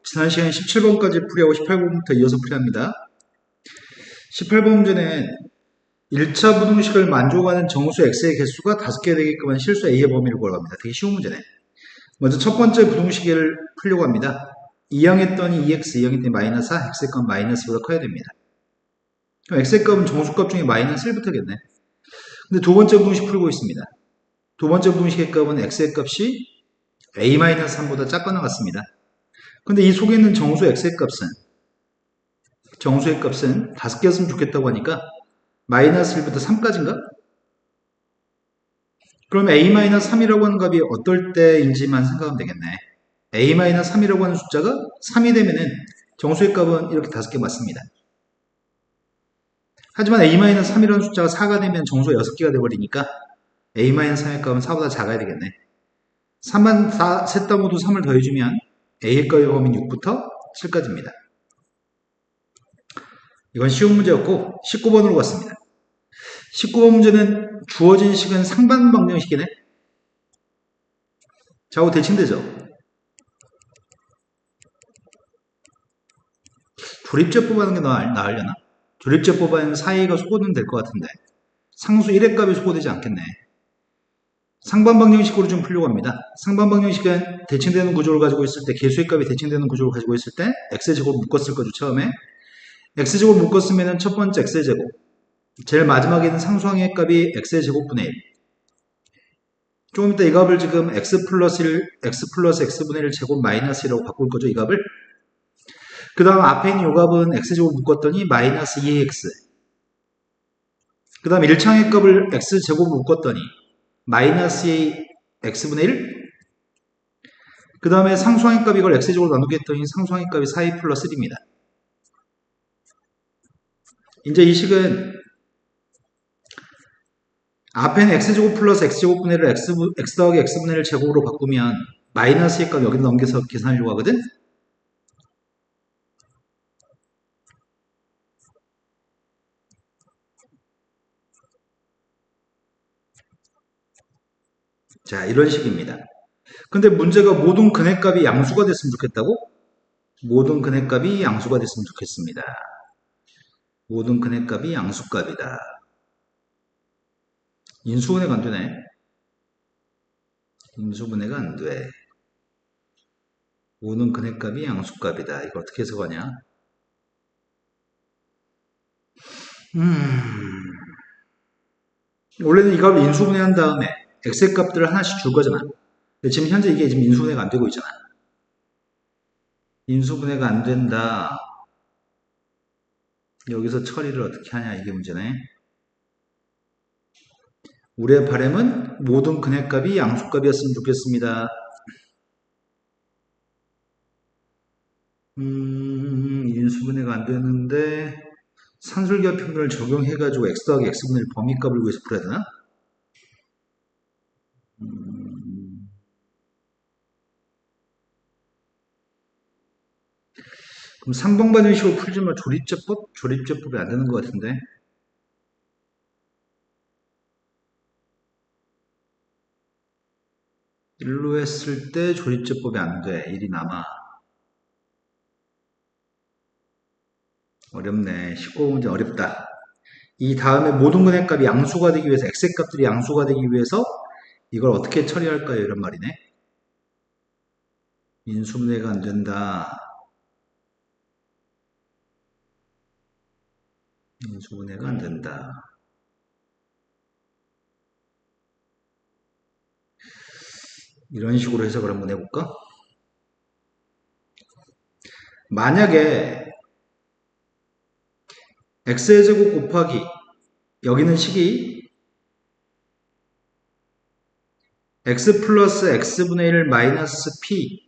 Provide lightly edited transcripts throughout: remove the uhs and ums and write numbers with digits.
지난 시간 17번까지 풀이하고 18번부터 이어서 풀이합니다. 18번 문제는 1차 부등식을 만족하는 정수 x의 개수가 5개 되게끔 한 실수 a의 범위를 구하라고 합니다. 되게 쉬운 문제네. 먼저 첫 번째 부등식을 풀려고 합니다. 2항 했더니 2x, 2항 했더니 마이너스 4, x의 값 마이너스보다 커야 됩니다. 그럼 x의 값은 정수값 중에 마이너스 1부터겠네. 근데 두 번째 부등식 풀고 있습니다. 두 번째 부등식의 값은 x의 값이 a-3보다 작거나 같습니다. 근데 이 속에 있는 정수 x의 값은 정수의 값은 5개였으면 좋겠다고 하니까 마이너스 1부터 3까지인가? 그럼 a-3이라고 하는 값이 어떨 때인지만 생각하면 되겠네. a-3이라고 하는 숫자가 3이 되면은 정수의 값은 이렇게 5개 맞습니다. 하지만 a-3이라는 숫자가 4가 되면 정수가 6개가 돼버리니까 a-3의 값은 4보다 작아야 되겠네. 3만 4, 셋 다 모두 3을 더해주면 a의 값의 범위는 6부터 7까지입니다. 이건 쉬운 문제였고 19번으로 갔습니다. 19번 문제는 주어진 식은 상반방정식이네. 좌우 대칭되죠. 조립제법 하는 게 나으려나? 조립제법 하는 사이가 소거는 될 것 같은데 상수 1의 값이 소거되지 않겠네. 상반방정식으로 좀 풀려고 합니다. 상반방정식은 대칭되는 구조를 가지고 있을 때 개수의 값이 대칭되는 구조를 가지고 있을 때 x제곱 묶었을 거죠. 처음에 x제곱 묶었으면 첫 번째 x제곱, 제일 마지막에 있는 상수항의 값이 x제곱분의 1. 조금 이따 이 값을 지금 x 플러스 x분의 1 제곱 마이너스 1라고 바꿀 거죠. 이 값을. 그 다음 앞에 있는 이 값은 x제곱 묶었더니 마이너스 2x. 그 다음 1창의 값을 x제곱 묶었더니 마이너스 2 x분의 1. 그 다음에 상수항의 값 이걸 x제곱으로 나누게 했더니 상수항의 값이 4a 플러스 1입니다. 이제 이식은 앞에는 x제곱 플러스 x제곱분의 1을 x 더하기 x분의 1 제곱으로 바꾸면 마이너스의 값 여기 넘겨서 계산하려고 하거든. 자, 이런 식입니다. 근데 문제가 모든 근해값이 양수가 됐으면 좋겠다고? 모든 근해값이 양수가 됐으면 좋겠습니다. 모든 근해값이 양수값이다. 인수분해가 안 되네. 인수분해가 안 돼. 모든 근해값이 양수값이다. 이거 어떻게 해석하냐? 원래는 이 값을 인수분해한 다음에 x의 값들을 하나씩 줄 거잖아. 근데 지금 현재 이게 지금 인수분해가 안 되고 있잖아. 인수분해가 안 된다. 여기서 처리를 어떻게 하냐 이게 문제네. 우리의 바람은 모든 근해값이 양수값이었으면 좋겠습니다. 인수분해가 안 되는데 산술기하 평균을 적용해가지고 x 더하기 x분의 1 범위값을 구해서 풀어야 되나? 그럼 상방반정식으로 풀지만 조립제법? 조립제법이 안 되는 것 같은데. 일로 했을 때 조립제법이 안 돼. 일이 남아. 어렵네. 19문제 어렵다. 이 다음에 모든 근해값이 양수가 되기 위해서 x의 값들이 양수가 되기 위해서 이걸 어떻게 처리할까요? 이런 말이네. 인수분해가 안 된다. 인수분해가 안 된다. 이런 식으로 해석을 한번 해볼까? 만약에 x의 제곱 곱하기 여기는 식이 x 플러스 x분의 1 마이너스 p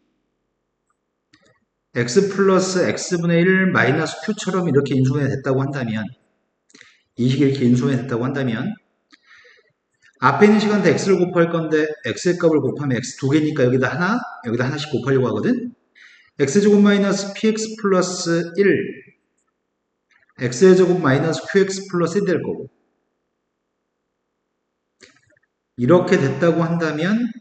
x 플러스 x분의 1 마이너스 q처럼 이렇게 인수분해 됐다고 한다면 이 식이 이렇게 인수분해 됐다고 한다면 앞에 있는 시간대 x를 곱할 건데 x의 값을 곱하면 x 두 개니까 여기다 하나 여기다 하나씩 곱하려고 하거든. x제곱 마이너스 px 플러스 1 x의 제곱 마이너스 qx 플러스 1 될 거고 이렇게 됐다고 한다면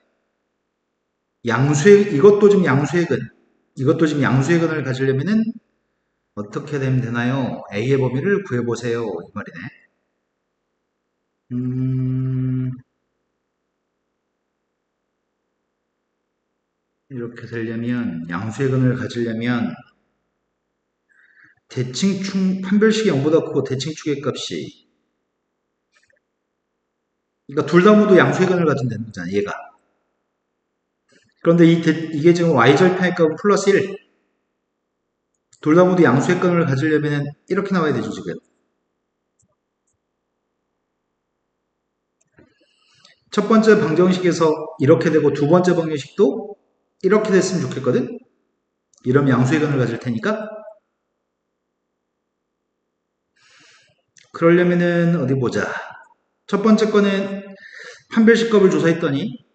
양수의 이것도 지금 양수의 근 이것도 지금 양수의 근을 가지려면은 어떻게 되면 되나요? A의 범위를 구해보세요. 이 말이네. 이렇게 되려면, 양수의 근을 가지려면, 대칭축, 판별식이 0보다 크고 대칭축의 값이, 그러니까 둘 다 모두 양수의 근을 가진다는 거잖아, 얘가. 그런데 이게 지금 y절편의 값은 플러스 1. 둘 다 모두 양수의 근을 가지려면 이렇게 나와야 되죠, 지금. 첫 번째 방정식에서 이렇게 되고 두 번째 방정식도 이렇게 됐으면 좋겠거든? 이러면 양수의 근을 가질 테니까. 그러려면은 어디 보자. 첫 번째 거는 판별식 값을 조사했더니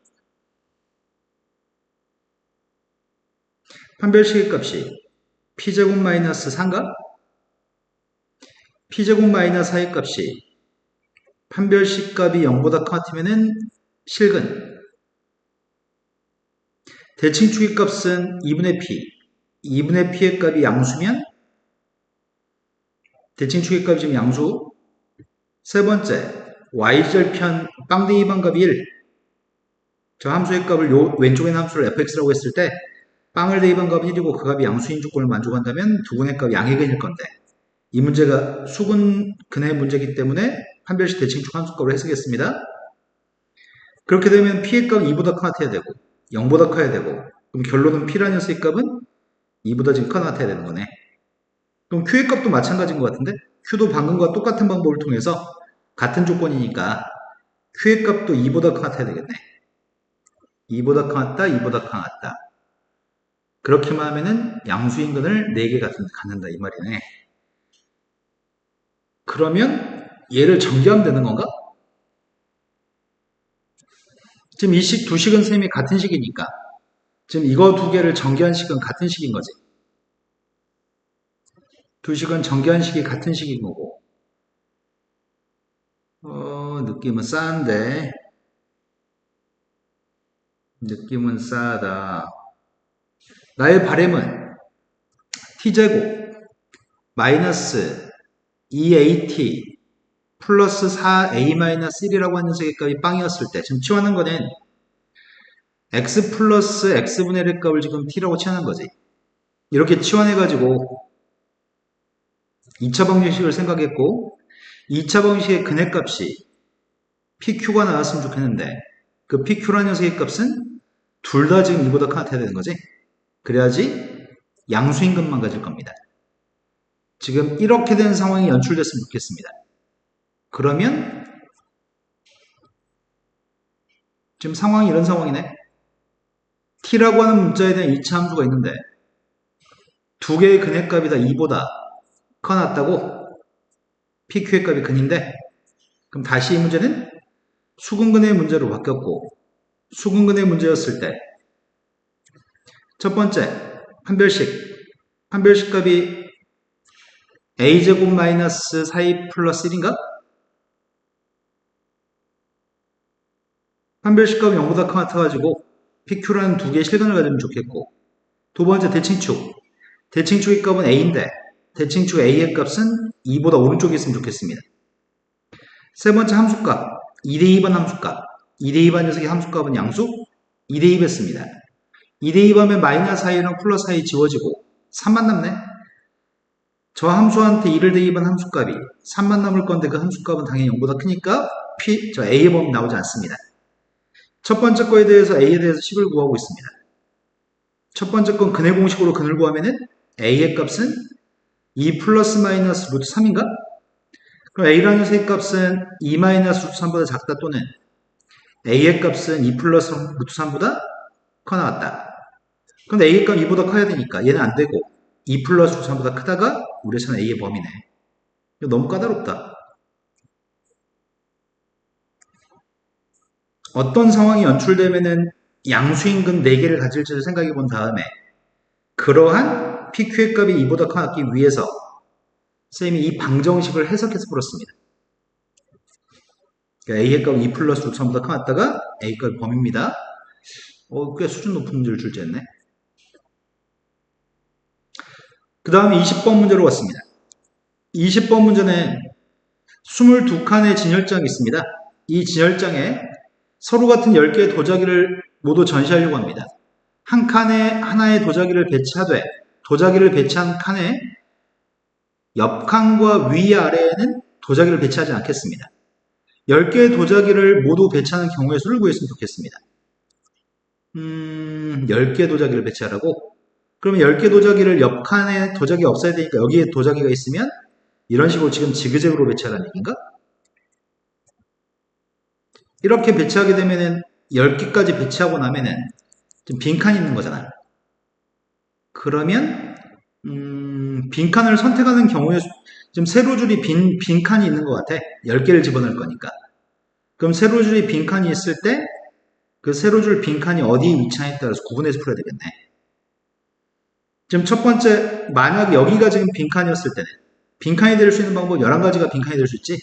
판별식의 값이 p제곱 마이너스 4인가? p제곱 마이너스 4의 값이 판별식 값이 0보다 같으면은 실근. 대칭축의 값은 2분의 p. 2분의 p의 값이 양수면 대칭축의 값이 지금 양수. 세 번째, y절편 빵댕이 반값이 1. 저 함수의 값을 요 왼쪽에 있는 함수를 fx라고 했을 때 빵을 대입한 값이 1이고 그 값이 양수인 조건을 만족한다면 두근의 값이 양의 근일 건데 이 문제가 수근 근의 문제이기 때문에 판별식 대칭축 함수값으로 해석했습니다. 그렇게 되면 p의 값은 2보다 커야 되고 0보다 커야 되고 그럼 결론은 p라는 녀석의 값은 2보다 지금 커야 되는 거네. 그럼 q의 값도 마찬가지인 것 같은데 q도 방금과 똑같은 방법을 통해서 같은 조건이니까 q의 값도 2보다 커야 되겠네. 2보다 커왔다, 2보다 커왔다. 그렇게만 하면은 양수인 근을 4개 갖는다 이 말이네. 그러면 얘를 전개하면 되는 건가? 지금 이 식 두 식은 셈이 같은 식이니까 지금 이거 두 개를 전개한 식은 같은 식인 거지. 두 식은 전개한 식이 같은 식인 거고 느낌은 싸한데 느낌은 싸하다. 나의 바램은 t제곱 마이너스 2at 플러스 4a-1이라고 하는 녀석의 값이 빵이었을 때 지금 치환한 거는 x 플러스 x분의 1의 값을 지금 t라고 치환한 거지. 이렇게 치환해가지고 2차 방정식을 생각했고 2차 방정식의 근해값이 PQ가 나왔으면 좋겠는데 그 PQ라는 녀석의 값은 둘 다 지금 이보다 커야 되는 거지. 그래야지 양수인 것만 가질 겁니다. 지금 이렇게 된 상황이 연출됐으면 좋겠습니다. 그러면 지금 상황이 이런 상황이네. t라고 하는 문자에 대한 2차 함수가 있는데 두 개의 근해값이 다 2보다 커놨다고 PQ의 값이 근인데 그럼 다시 이 문제는 수근근의 문제로 바뀌었고 수근근의 문제였을 때 첫 번째 판별식 값이 a제곱 마이너스 4a 플러스 1인가? 판별식 값이 0보다 같아가지고 PQ라는 두 개의 실근을 가지면 좋겠고 두 번째 대칭축의 값은 a인데 대칭축 a의 값은 2보다 오른쪽에 있으면 좋겠습니다. 세 번째 함수값 2대2번 함수값 2대2번 녀석의 함수값은 양수 2대2였습니다. 2대2번면 마이너스 i랑 플러스 i 지워지고 3만 남네. 저 함수한테 1을 대입한 함수값이 3만 남을 건데 그 함수값은 당연히 0보다 크니까 a의 범위 나오지 않습니다. 첫 번째 거에 대해서 a에 대해서 식을 구하고 있습니다. 첫 번째 건 근해 공식으로 근을 구하면은 a의 값은 2 플러스 마이너스 루트 3인가? 그럼 a라는 녀석의 값은 2 마이너스 루트 3보다 작다 또는 a의 값은 2 플러스 루트 3보다 커 나왔다. 근데 a의 값 2보다 커야 되니까 얘는 안 되고 2 플러스 루트 3보다 크다가 우리 차는 a의 범위네. 이거 너무 까다롭다. 어떤 상황이 연출되면은 양수인 근 4개를 가질지를 생각해 본 다음에 그러한 PQ의 값이 2보다 커놨기 위해서 쌤이 이 방정식을 해석해서 풀었습니다. 그러니까 A의 값 2 플러스 루트 3보다 커놨다가 A 값 범위입니다. 꽤 수준 높은 문제를 출제했네. 그 다음에 20번 문제로 왔습니다. 20번 문제는 22칸의 진열장이 있습니다. 이 진열장에 서로 같은 10개의 도자기를 모두 전시하려고 합니다. 한 칸에 하나의 도자기를 배치하되 도자기를 배치한 칸에 옆 칸과 위아래에는 도자기를 배치하지 않겠습니다. 10개의 도자기를 모두 배치하는 경우의 수를 구했으면 좋겠습니다. 10개 도자기를 배치하라고? 그러면 10개 도자기를 옆 칸에 도자기가 없어야 되니까 여기에 도자기가 있으면 이런 식으로 지금 지그재그로 배치하라는 얘기인가? 이렇게 배치하게 되면은 10개까지 배치하고 나면은 좀 빈칸이 있는 거잖아. 그러면 빈칸을 선택하는 경우에 지금 세로줄이 빈칸이 있는 것 같아. 10개를 집어넣을 거니까. 그럼 세로줄이 빈칸이 있을 때 그 세로줄 빈칸이 어디에 위치하냐에 따라서 구분해서 풀어야 되겠네. 지금 첫 번째, 만약 여기가 지금 빈칸이었을 때는 빈칸이 될 수 있는 방법 11가지가 빈칸이 될 수 있지.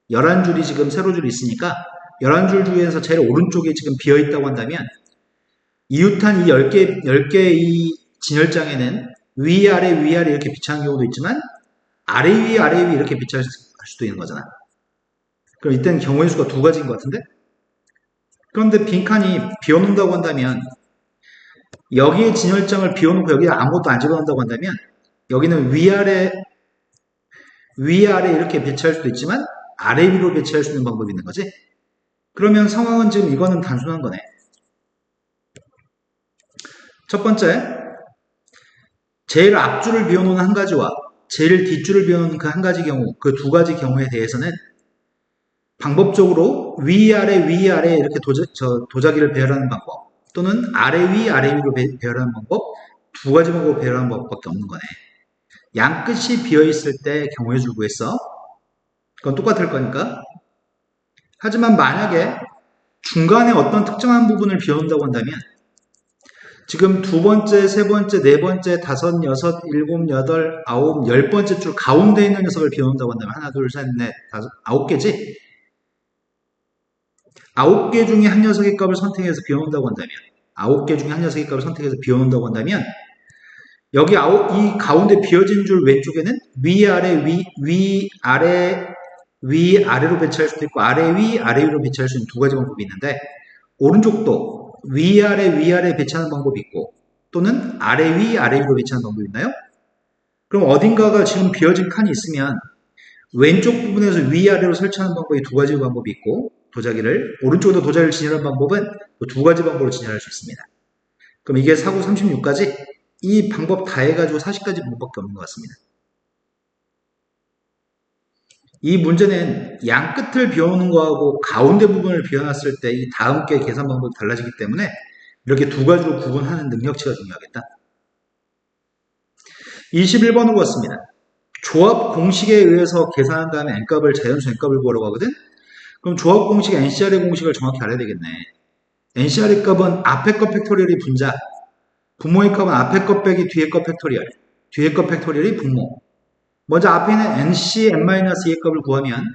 11줄이 지금 세로줄이 있으니까 11줄 중에서 제일 오른쪽에 지금 비어있다고 한다면 이웃한 이 10개의 이 진열장에는 위아래 이렇게 비치하는 경우도 있지만 아래 위 이렇게 비치할 수도 있는 거잖아. 그럼 이때는 경우의 수가 2가지인 것 같은데? 그런데 빈칸이 비워놓는다고 한다면 여기에 진열장을 비워놓고 여기에 아무것도 안 집어넣는다고 한다면 여기는 위아래 이렇게 배치할 수도 있지만 아래 위로 배치할 수 있는 방법이 있는 거지. 그러면 상황은 지금 이거는 단순한 거네. 첫 번째, 제일 앞줄을 비워놓은 한 가지와 제일 뒷줄을 비워놓은 그 한 가지 경우, 그 2가지 경우에 대해서는 방법적으로 위아래 이렇게 도자기를 배열하는 방법 또는 아래 위로 배열하는 방법 2가지 방법으로 배열하는 방법밖에 없는 거네. 양 끝이 비어있을 때 경우의 수를 구했어. 그건 똑같을 거니까. 하지만 만약에 중간에 어떤 특정한 부분을 비워놓는다고 한다면 지금 2번째, 3번째, 4번째, 5, 6, 7, 8, 9, 10번째 줄 가운데 있는 녀석을 비워놓는다고 한다면 하나, 둘, 셋, 넷, 다섯, 9개지? 9개 중에 한 녀석의 값을 선택해서 비워놓는다고 한다면 9개 중에 한 녀석의 값을 선택해서 비워놓는다고 한다면 여기 이 가운데 비어진 줄 왼쪽에는 위아래로 배치할 수도 있고 아래 위로 배치할 수 있는 2가지 방법이 있는데 오른쪽도 위아래 배치하는 방법이 있고 또는 아래 위로 배치하는 방법이 있나요? 그럼 어딘가가 지금 비어진 칸이 있으면 왼쪽 부분에서 위아래로 설치하는 방법이 2가지 방법이 있고 도자기를 오른쪽으로 도자기를 진열하는 방법은 2가지 방법으로 진열할 수 있습니다. 그럼 이게 사구 36가지? 이 방법 다 해가지고 40가지 방법밖에 없는 것 같습니다. 이 문제는 양 끝을 비워놓는 거하고 가운데 부분을 비워놨을 때 이 다음 게 계산 방법이 달라지기 때문에 이렇게 2가지로 구분하는 능력치가 중요하겠다. 21번으로 왔습니다. 조합 공식에 의해서 계산한 다음에 n값을 자연수 n값을 구하라고 하거든? 그럼 조합 공식 NCR의 공식을 정확히 알아야 되겠네. NCR의 값은 앞에 것 팩토리얼이 분자, 분모의 값은 앞에 것 빼기 뒤에 것 팩토리얼, 뒤에 것 팩토리얼이 분모. 먼저 앞에 있는 NC n-2의 값을 구하면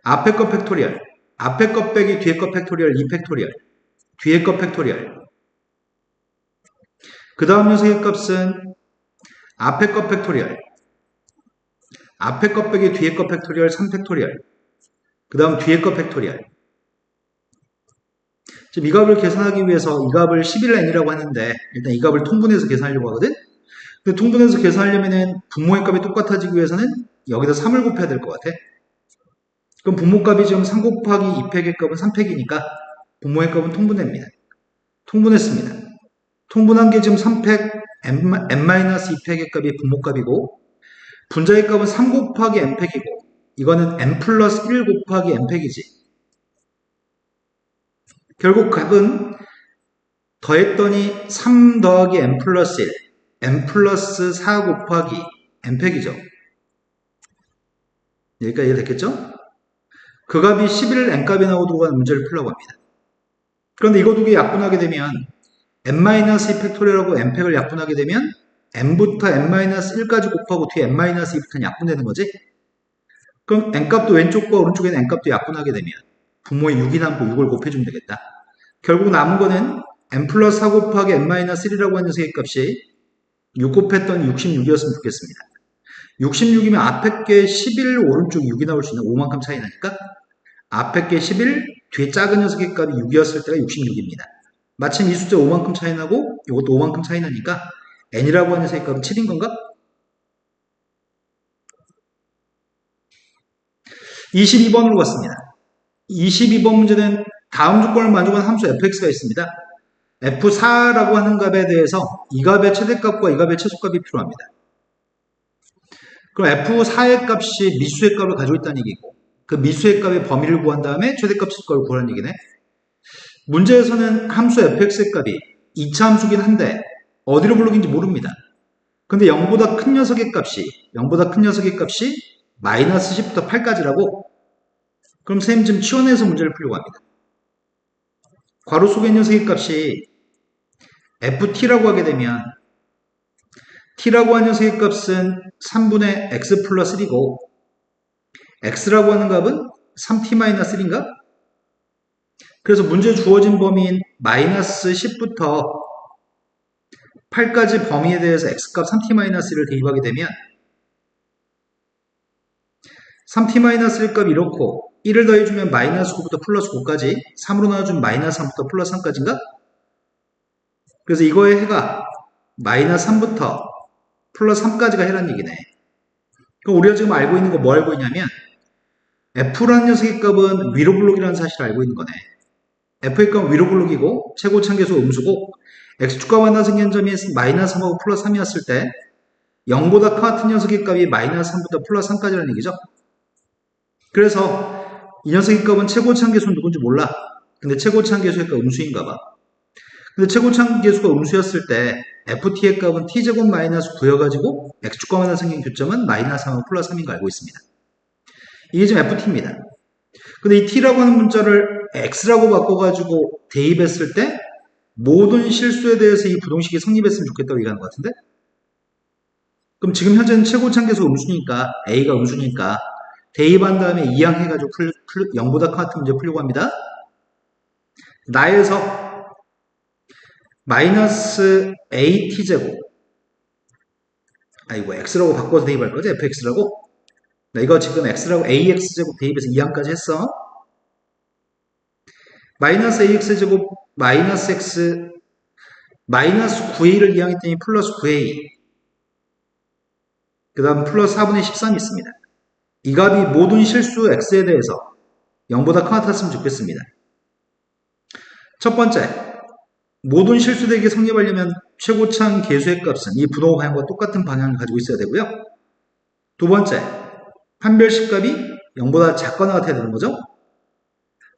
앞에 것 팩토리얼, 앞에 것 빼기 뒤에 것 팩토리얼 2 팩토리얼, 뒤에 것 팩토리얼. 그 다음 녀석의 값은 앞에 것 팩토리얼, 앞에 것 빼기 뒤에 것 팩토리얼 3 팩토리얼, 그 다음 뒤에 것 팩토리얼. 지금 이 값을 계산하기 위해서 이 값을 11n이라고 하는데 일단 이 값을 통분해서 계산하려고 하거든? 근데 통분해서 계산하려면은 분모의 값이 똑같아지기 위해서는 여기다 3을 곱해야 될 것 같아. 그럼 분모 값이 지금 3 곱하기 2팩의 값은 3팩이니까 분모의 값은 통분됩니다. 통분했습니다. 통분한 게 지금 3팩 n-2팩의 값이 분모 값이고 분자의 값은 3 곱하기 n팩이고 이거는 n 플러스 1 곱하기 n팩이지. 결국 값은 더했더니 3 더하기 n 플러스 1, n 플러스 4 곱하기 n팩이죠. 여기까지 이해됐겠죠? 그 값이 11n 값이 나오도록 하는 문제를 풀려고 합니다. 그런데 이거 두 개 약분하게 되면 n-2 팩토리얼하고 n팩을 약분하게 되면 n부터 n-1까지 곱하고 뒤에 n-2부터는 약분되는 거지? 그럼 n값도 왼쪽과 오른쪽에는 n값도 약분하게 되면 분모에 6이 남고 6을 곱해주면 되겠다. 결국 남은 거는 n 플러스 4 곱하기 n-1이라고 하는 녀석의 값이 6 곱했더니 66이었으면 좋겠습니다. 66이면 앞에 게 11, 오른쪽 6이 나올 수 있는 5만큼 차이 나니까 앞에 게 11, 뒤에 작은 녀석의 값이 6이었을 때가 66입니다. 마침 이 숫자 5만큼 차이 나고 이것도 5만큼 차이 나니까 n이라고 하는 녀석의 값은 7인 건가? 22번으로 갔습니다. 22번 문제는 다음 조건을 만족하는 함수 fx가 있습니다. f4라고 하는 값에 대해서 이 값의 최대값과 이 값의 최소값이 필요합니다. 그럼 f4의 값이 미수의 값을 가지고 있다는 얘기고 그 미수의 값의 범위를 구한 다음에 최대값 최소값을 구하라는 얘기네. 문제에서는 함수 fx의 값이 2차 함수긴 한데 어디로 불러긴지 모릅니다. 근데 0보다 큰 녀석의 값이 마이너스 10부터 8까지라고. 그럼 선생님 지금 치워내서 문제를 풀려고 합니다. 괄호 속의 녀석의 값이 ft라고 하게 되면 t라고 하는 녀석의 값은 3분의 x 플러스 1이고 x라고 하는 값은 3t-1인가? 그래서 문제에 주어진 범위인 마이너스 10부터 8까지 범위에 대해서 x값 3t-1을 대입하게 되면 3t-1 값이 이렇고 1을 더해주면 마이너스 9부터 플러스 9까지 3으로 나눠주면 마이너스 3부터 플러스 3까지인가? 그래서 이거의 해가 마이너스 3부터 플러스 3까지가 해라는 얘기네. 그럼 우리가 지금 알고 있는 거 뭐 알고 있냐면 f라는 녀석의 값은 위로 블록이라는 사실을 알고 있는 거네. f의 값은 위로 블록이고 최고차계수 음수고 x축과 만나 생긴 점이 마이너스 3하고 플러스 3이었을 때 0보다 같은 녀석의 값이 마이너스 3부터 플러스 3까지라는 얘기죠. 그래서 이 녀석의 값은 최고차계수는 누군지 몰라. 근데 최고차계수의 값 음수인가 봐. 근데 최고차계수가 음수였을 때 ft의 값은 t제곱 마이너스 9여가지고 x축과 만나 생긴 교점은 마이너스 3하고 플러스 3인 거 알고 있습니다. 이게 지금 ft입니다. 근데 이 t라고 하는 문자를 x라고 바꿔가지고 대입했을 때 모든 실수에 대해서 이 부동식이 성립했으면 좋겠다고 얘기하는 것 같은데? 그럼 지금 현재는 최고차계수 음수니까 a가 음수니까 대입한 다음에 이항해가지고 0보다 같은 문제 풀려고 합니다. 나에서 마이너스 at제곱 x라고 바꿔서 대입할 거지? fx라고? 나 이거 지금 x라고 ax제곱 대입해서 이항까지 했어. 마이너스 ax제곱 마이너스 x 마이너스 9a를 이항했더니 플러스 9a 그 다음 플러스 4분의 13이 있습니다. 이 값이 모든 실수 x에 대해서 0보다 같았으면 좋겠습니다. 첫 번째, 모든 실수되게 성립하려면 최고차항 계수의 값은 이 분호 방향과 똑같은 방향을 가지고 있어야 되고요. 두 번째, 판별식 값이 0보다 작거나 같아야 되는 거죠.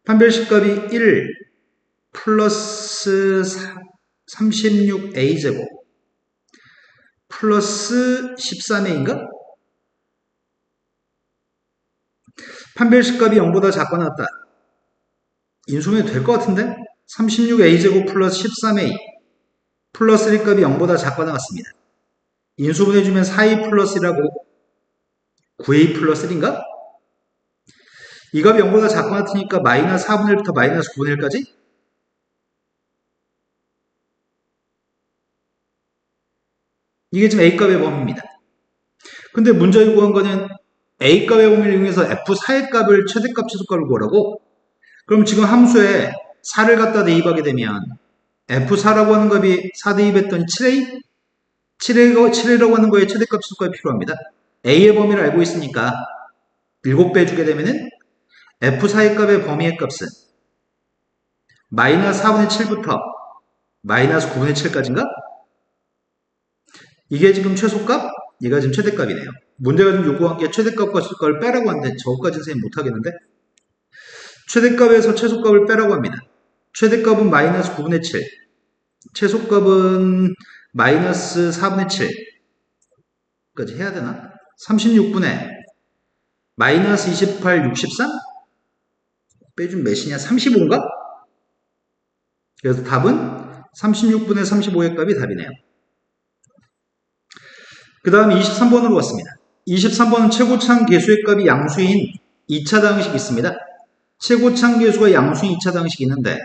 판별식 값이 1 플러스 36a제곱 플러스 13a인가? 판별식 값이 0보다 작거나 같다. 인수분해 될 것 같은데? 36a제곱 플러스 13a 플러스 1 값이 0보다 작거나 같습니다. 인수분해주면 4a 플러스 1하고 9a 플러스 1인가? 이 값이 0보다 작거나 같으니까 마이너스 4분의 1부터 마이너스 9분의 1까지? 이게 지금 A값의 범위입니다. 근데 문제 요구한 거는 A값의 범위를 이용해서 F4의 값을 최대값, 최소값을 구하라고? 그럼 지금 함수에 4를 갖다 대입하게 되면 F4라고 하는 값이 4 대입했더니 7A? 7A라고 하는 거에 최대값, 최소값이 필요합니다. A의 범위를 알고 있으니까 7배 해주게 되면은 F4의 값의 범위의 값은 마이너스 4분의 7부터 마이너스 9분의 7까지인가? 이게 지금 최소값, 얘가 지금 최대값이네요. 문제가 좀 요구한 게 최대값과 최소값을 빼라고 하는데 저거까지는 선생님 못하겠는데? 최대값에서 최소값을 빼라고 합니다. 최대값은 마이너스 9분의 7, 최소값은 마이너스 4분의 7까지 해야 되나? 36분의 마이너스 28, 63? 빼주면 몇이냐? 35인가? 그래서 답은 36분의 35의 값이 답이네요. 그 다음 23번으로 왔습니다. 23번은 최고차항 계수의 값이 양수인 2차 방식이 있습니다. 최고차항 계수가 양수인 2차 방식이 있는데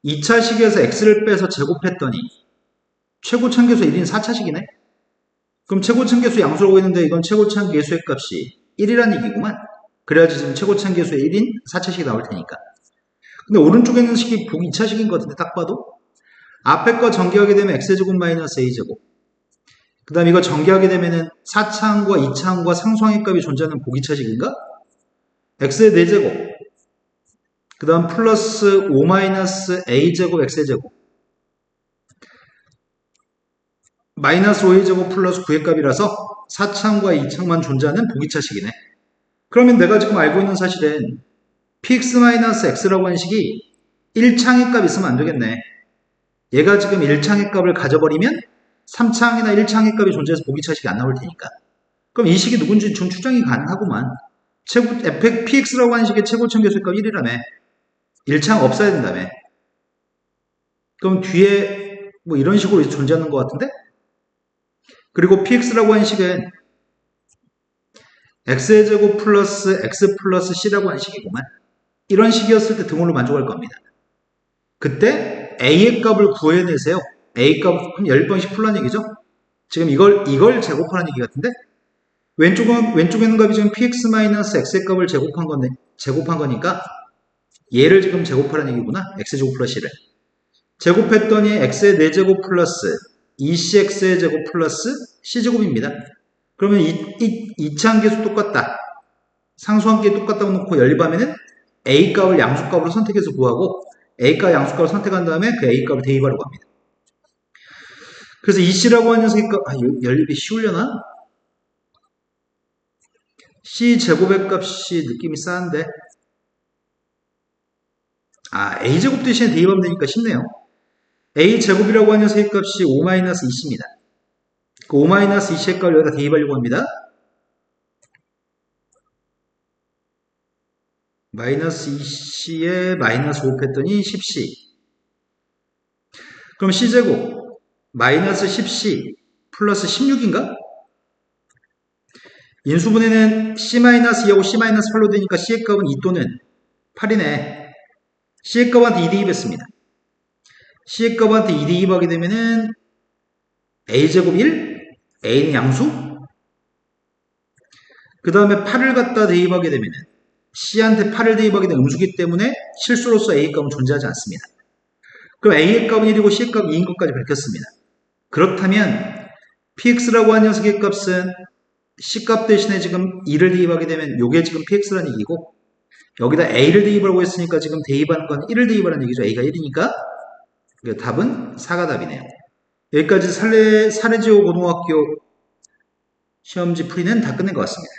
2차식에서 x를 빼서 제곱했더니 최고참 계수 1인 4차식이네. 그럼 최고참 계수 양수라고 했는데 이건 최고참 계수의 값이 1이라는 얘기구만. 그래야지 지금 최고참 계수의 1인 4차식이 나올 테니까. 근데 오른쪽에 있는 식이 보기 2차식인 것 같은데 딱 봐도 앞에 거 전개하게 되면 x제곱 마이너스 a제곱, 그 다음 이거 전개하게 되면은 4차항과 2차항과 상수항의 값이 존재하는 보기 차식인가? x의 4제곱, 그 다음 플러스 5 마이너스 a제곱 x의 제곱, 마이너스 5a제곱 플러스 9의 값이라서 4차항과 2차항만 존재하는 보기 차식이네. 그러면 내가 지금 알고 있는 사실은 px-x라고 하는 식이 1차항의 값 있으면 안 되겠네. 얘가 지금 1차항의 값을 가져버리면 3차항이나 1차항의 값이 존재해서 보기 차식이 안 나올 테니까. 그럼 이 식이 누군지 좀 추정이 가능하구만. px라고 하는 식의 최고점 계수의 값 1이라며. 1차항 없어야 된다며. 그럼 뒤에 뭐 이런 식으로 존재하는 것 같은데? 그리고 px라고 하는 식은 x의 제곱 플러스 x 플러스 c라고 하는 식이구만. 이런 식이었을 때 등호로 만족할 겁니다. 그때 a의 값을 구해내세요. a 값 한 10번씩 풀라는 얘기죠. 지금 이걸 제곱하는 얘기 같은데, 왼쪽에 있는 값이 지금 px-x의 값을 제곱한 거니까 얘를 지금 제곱하라는 얘기구나. x제곱 플러스 c를 제곱했더니 x의 4제곱 플러스 2cx의 제곱 플러스 c제곱입니다. 그러면 이 차항 계수 똑같다, 상수항계 똑같다고 놓고 연립하면은 a 값을 양수값으로 선택해서 구하고 a 값 양수값을 선택한 다음에 그 a 값을 대입하려고 합니다. 그래서 이 c라고 하는 녀석의 값, 연립이 쉬우려나? c 제곱의 값이 느낌이 싸한데, a 제곱 대신에 대입하면 되니까 쉽네요. a 제곱이라고 하는 녀석의 값이 5-2c입니다. 그 5-2c의 값을 여기다 대입하려고 합니다. 마이너스 2c에 마이너스 5 했더니 10c. 그럼 c제곱 마이너스 10c 플러스 16인가? 인수분해는 c-2하고 c-8로 되니까 c의 값은 2 또는 8이네. c의 값한테 2 대입했습니다. c의 값한테 2 대입하게 되면은 a제곱 1, a는 양수, 그 다음에 8을 갖다 대입하게 되면은 c한테 8을 대입하게 되면 음수기 때문에 실수로서 a 값은 존재하지 않습니다. 그럼 a의 값은 1이고 c의 값은 2인 것까지 밝혔습니다. 그렇다면 px라고 하는 녀석의 값은 c값 대신에 지금 2를 대입하게 되면 요게 지금 px라는 얘기고, 여기다 a를 대입하라고 했으니까 지금 대입하는 건 1을 대입하라는 얘기죠. a가 1이니까 답은 4가 답이네요. 여기까지 사례지오 고등학교 시험지 풀이는 다 끝낸 것 같습니다.